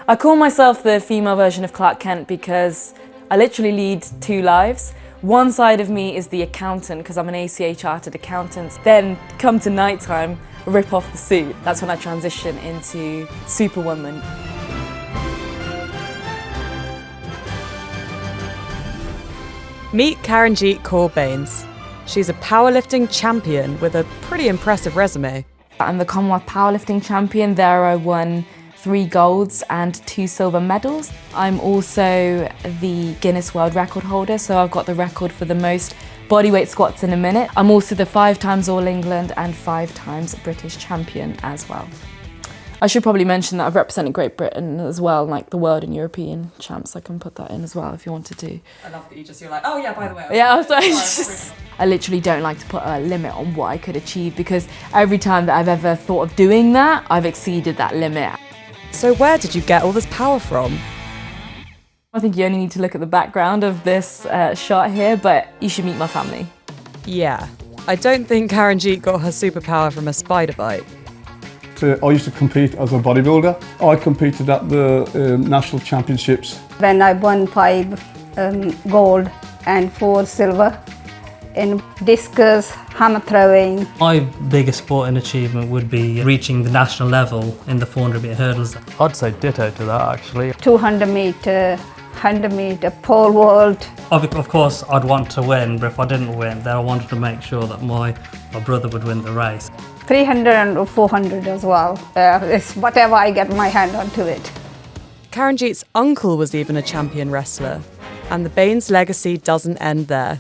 I call myself the female version of Clark Kent because I literally lead two lives. One side of me is the accountant because I'm an ACA chartered accountant. Then come to night time, rip off the suit. That's when I transition into Superwoman. Meet Karenjeet Kaur Bains. She's a powerlifting champion with a pretty impressive resume. I'm the Commonwealth powerlifting champion. There I won 3 golds and 2 silver medals. I'm also the Guinness World Record holder, so I've got the record for the most bodyweight squats in a minute. I'm also the 5 times All England and 5 times British champion as well. I should probably mention that I've represented Great Britain as well, like the world and European champs. I can put that in as well if you wanted to. I love that you're like, oh yeah, by the way. Yeah, I literally don't like to put a limit on what I could achieve because every time that I've ever thought of doing that, I've exceeded that limit. So where did you get all this power from? I think you only need to look at the background of this shot here, but you should meet my family. Yeah, I don't think Karenjeet got her superpower from a spider bite. I used to compete as a bodybuilder. I competed at the national championships. When I won 5 gold and 4 silver in discus, hammer throwing. My biggest sporting achievement would be reaching the national level in the 400 metre hurdles. I'd say ditto to that actually. 200 metre, 100 metre, pole vault. Of course I'd want to win, but if I didn't win then I wanted to make sure that my brother would win the race. 300 and 400 as well. It's whatever I get my hand onto it. Karenjeet's uncle was even a champion wrestler, and the Bains legacy doesn't end there.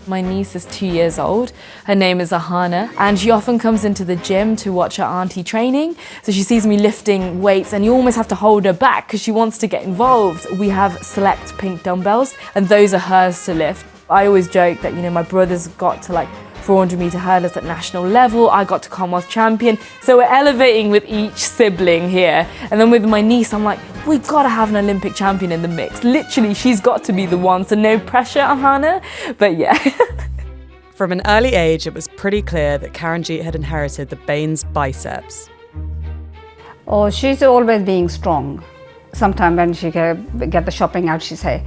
My niece is 2 years old. Her name is Ahana, and she often comes into the gym to watch her auntie training. So she sees me lifting weights, and you almost have to hold her back because she wants to get involved. We have select pink dumbbells, and those are hers to lift. I always joke that, my brother's got to 400 metre hurdles at national level, I got to Commonwealth champion. So we're elevating with each sibling here. And then with my niece, I'm like, we've got to have an Olympic champion in the mix. Literally, she's got to be the one, so no pressure, Ahana. But yeah. From an early age, it was pretty clear that Karenjeet had inherited the Bains biceps. Oh, she's always being strong. Sometimes when she get the shopping out, she say,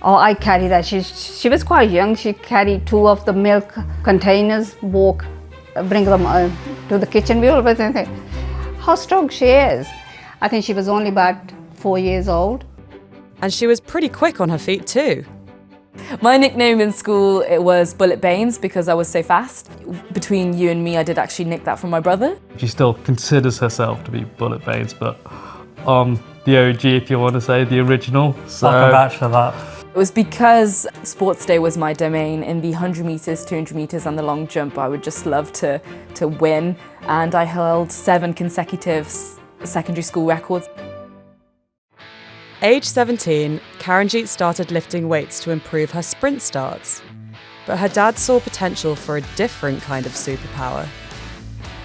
oh, I carry that. She was quite young. She carried 2 of the milk containers, bring them to the kitchen. We always think how strong she is. I think she was only about 4 years old. And she was pretty quick on her feet too. My nickname in school, it was Bullet Bains because I was so fast. Between you and me, I did actually nick that from my brother. She still considers herself to be Bullet Bains, but the OG, if you want to say, the original. So I can vouch for that. It was because sports day was my domain. In the 100 metres, 200 metres and the long jump, I would just love to win. And I held 7 consecutive secondary school records. Age 17, Karenjeet started lifting weights to improve her sprint starts. But her dad saw potential for a different kind of superpower.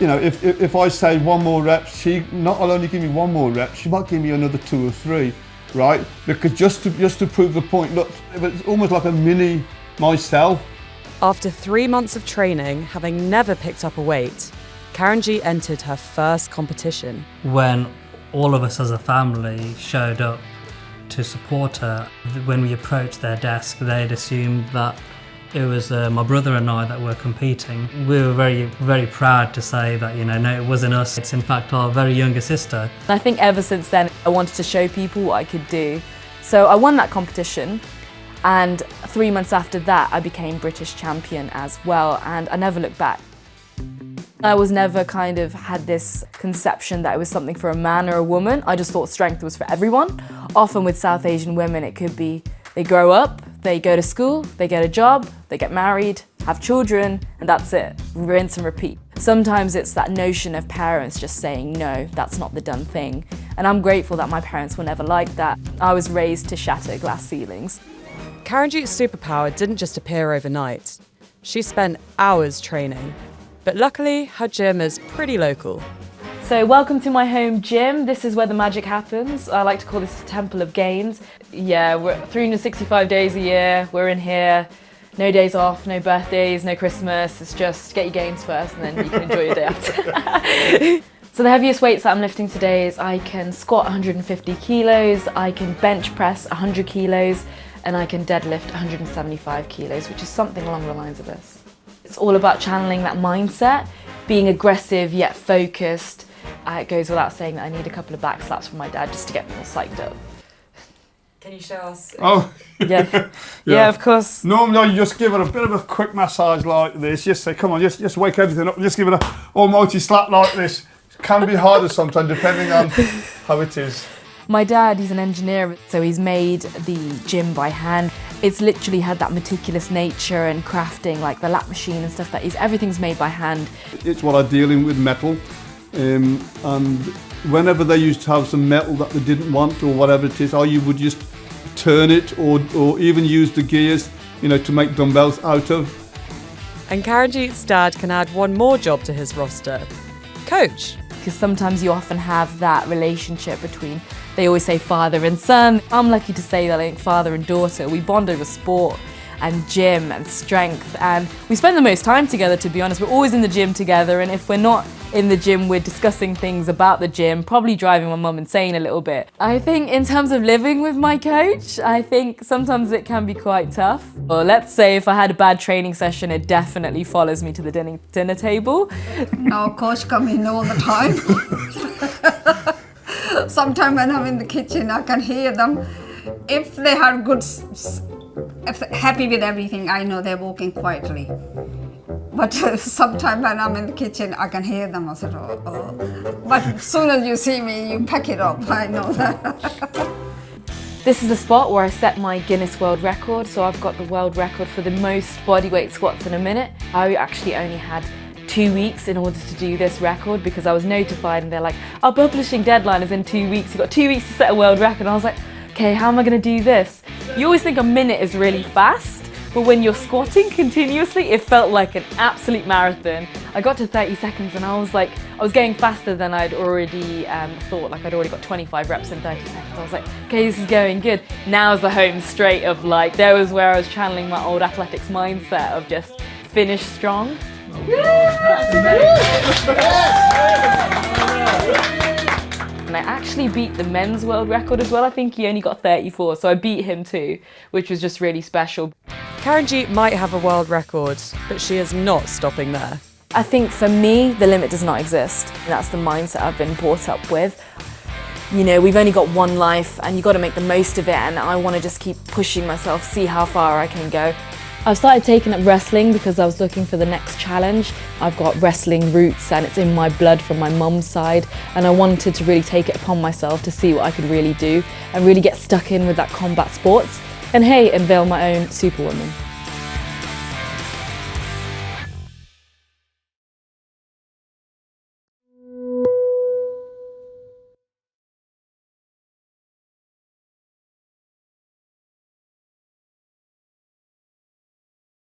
If I say 1 more rep, she not only give me 1 more rep, she might give me another 2 or 3. Right? Because just to prove the point, look, it's almost like a mini myself. After 3 months of training, having never picked up a weight, Karenjeet entered her first competition. When all of us as a family showed up to support her, when we approached their desk, they'd assumed that it was my brother and I that were competing. We were very, very proud to say that, no, it wasn't us. It's in fact our very younger sister. I think ever since then, I wanted to show people what I could do. So I won that competition, and 3 months after that, I became British champion as well, and I never looked back. I was never had this conception that it was something for a man or a woman. I just thought strength was for everyone. Often with South Asian women, it could be they grow up, they go to school, they get a job, they get married, have children, and that's it. Rinse and repeat. Sometimes it's that notion of parents just saying, no, that's not the done thing. And I'm grateful that my parents were never like that. I was raised to shatter glass ceilings. Karenjeet's superpower didn't just appear overnight. She spent hours training. But luckily, her gym is pretty local. So welcome to my home gym. This is where the magic happens. I like to call this the Temple of Gains. Yeah, we're 365 days a year. We're in here. No days off, no birthdays, no Christmas. It's just get your gains first and then you can enjoy your day after. So the heaviest weights that I'm lifting today is I can squat 150 kilos, I can bench press 100 kilos, and I can deadlift 175 kilos, which is something along the lines of this. It's all about channeling that mindset, being aggressive yet focused. It goes without saying that I need a couple of back slaps from my dad just to get me all psyched up. Can you show us? Oh, Yeah, yeah, of course. normally you just give it a bit of a quick massage like this. Just say, come on, just wake everything up and just give it a almighty slap like this. It can be harder sometimes depending on how it is. My dad, he's an engineer, so he's made the gym by hand. It's literally had that meticulous nature and crafting, like the lap machine and stuff everything's made by hand. It's what I deal in with metal, and whenever they used to have some metal that they didn't want or whatever it is, you would just turn it or even use the gears, to make dumbbells out of. And Karenjeet's dad can add one more job to his roster: coach. Because sometimes you often have that relationship between, they always say father and son. I'm lucky to say that I think father and daughter, we bond over sport and gym and strength, and we spend the most time together, to be honest. We're always in the gym together, and if we're not in the gym, we're discussing things about the gym, probably driving my mum insane a little bit. I think in terms of living with my coach, I think sometimes it can be quite tough. Or let's say if I had a bad training session, it definitely follows me to the dinner table. No, coach come in all the time. Sometimes when I'm in the kitchen, I can hear them. If they are good, if they're happy with everything, I know they're walking quietly. But sometimes when I'm in the kitchen, I can hear them. I said, oh. But as soon as you see me, you pack it up. I know that. This is the spot where I set my Guinness World Record. So I've got the world record for the most bodyweight squats in a minute. I actually only had 2 weeks in order to do this record because I was notified and they're like, our publishing deadline is in 2 weeks. You've got 2 weeks to set a world record. And I was like, okay, how am I going to do this? You always think a minute is really fast, but when you're squatting continuously, it felt like an absolute marathon. I got to 30 seconds and I was like, I was going faster than I'd already thought. Like I'd already got 25 reps in 30 seconds. I was like, okay, this is going good. Now's the home straight of like, there was where I was channeling my old athletics mindset of just finish strong. And I actually beat the men's world record as well. I think he only got 34, so I beat him too, which was just really special. Karenjeet might have a world record, but she is not stopping there. I think for me, the limit does not exist. That's the mindset I've been brought up with. We've only got one life and you've got to make the most of it, and I want to just keep pushing myself, see how far I can go. I've started taking up wrestling because I was looking for the next challenge. I've got wrestling roots and it's in my blood from my mum's side, and I wanted to really take it upon myself to see what I could really do and really get stuck in with that combat sports and unveil my own Superwoman.